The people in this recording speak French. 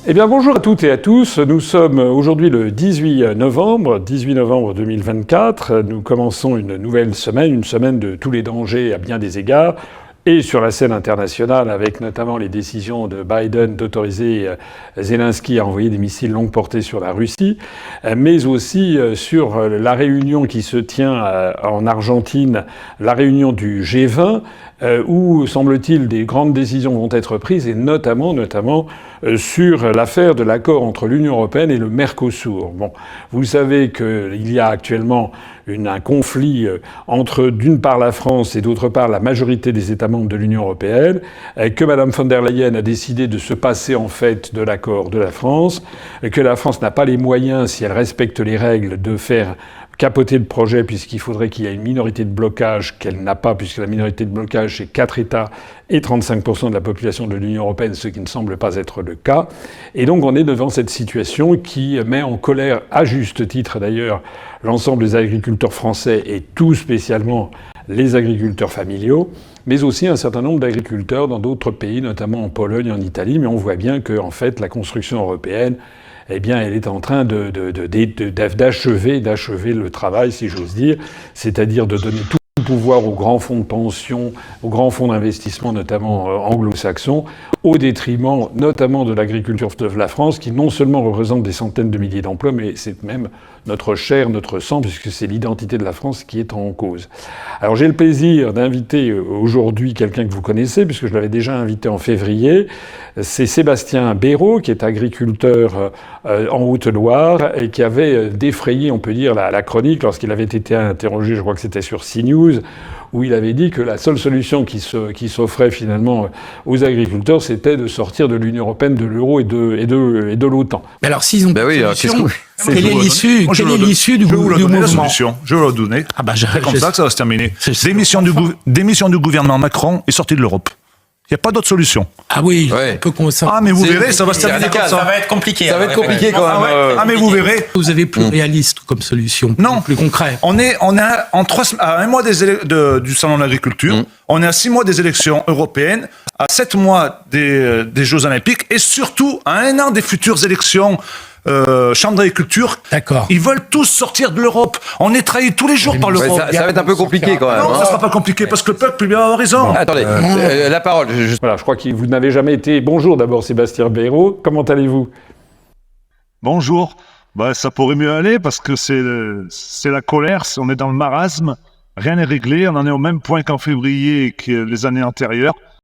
Eh bien bonjour à toutes et à tous, nous sommes aujourd'hui le 18 novembre 2024, nous commençons une nouvelle semaine, une semaine de tous les dangers à bien des égards, et sur la scène internationale avec notamment les décisions de Biden d'autoriser Zelensky à envoyer des missiles longue portée sur la Russie, mais aussi sur la réunion qui se tient en Argentine, la réunion du G20, où, semble-t-il, des grandes décisions vont être prises, et notamment sur l'affaire de l'accord entre l'Union européenne et le Mercosur. Bon, vous savez qu'il y a actuellement un conflit entre, d'une part, la France et, d'autre part, la majorité des États membres de l'Union européenne, que Mme von der Leyen a décidé de se passer, en fait, de l'accord de la France, que la France n'a pas les moyens, si elle respecte les règles, de faire capoter le projet, puisqu'il faudrait qu'il y ait une minorité de blocage qu'elle n'a pas, puisque la minorité de blocage, c'est 4 États et 35% de la population de l'Union européenne, ce qui ne semble pas être le cas. Et donc on est devant cette situation qui met en colère, à juste titre d'ailleurs, l'ensemble des agriculteurs français et tout spécialement les agriculteurs familiaux, mais aussi un certain nombre d'agriculteurs dans d'autres pays, notamment en Pologne, en Italie. Mais on voit bien que, en fait, la construction européenne, eh bien, elle est en train d'achever le travail, si j'ose dire, c'est-à-dire de donner tout le pouvoir aux grands fonds de pension, aux grands fonds d'investissement, notamment anglo-saxons, au détriment notamment de l'agriculture de la France, qui non seulement représente des centaines de milliers d'emplois, mais c'est même notre chair, notre sang, puisque c'est l'identité de la France qui est en cause. Alors j'ai le plaisir d'inviter aujourd'hui quelqu'un que vous connaissez, puisque je l'avais déjà invité en février. C'est Sébastien Béraud, qui est agriculteur en Haute-Loire et qui avait défrayé, on peut dire, la chronique lorsqu'il avait été interrogé, je crois que c'était sur CNews, où il avait dit que la seule solution qui s'offrait finalement aux agriculteurs, c'était de sortir de l'Union européenne, de l'euro et de l'OTAN. Mais alors, s'ils ont solution, quelle est l'issue du mouvement? Je vais vous la donner. C'est comme ça que ça va se terminer. Démission du gouvernement Macron et sortie de l'Europe. Il n'y a pas d'autre solution. Ah oui, on peut commencer. Ah, mais vous verrez, ça va se terminer comme ça. Ça va être compliqué. Ça va être compliqué quand même. Ah, mais vous verrez. Vous avez plus réaliste comme solution, non, plus concret. On est à un mois du salon de l'agriculture, on est à 6 mois des élections européennes, à 7 mois des Jeux olympiques et surtout à 1 an des futures élections Chambre d'agriculture. D'accord. Ils veulent tous sortir de l'Europe. On est trahi tous les jours par l'Europe. Ça va être un peu compliqué quand même. Non, ça sera pas compliqué parce que le peuple lui a raison. Bon, attendez, la parole. Voilà, je crois que vous n'avez jamais été... Bonjour d'abord Sébastien Béraud, comment allez-vous? Bonjour. Ça pourrait mieux aller parce que c'est la colère, on est dans le marasme, rien n'est réglé, on en est au même point qu'en février que les années antérieures.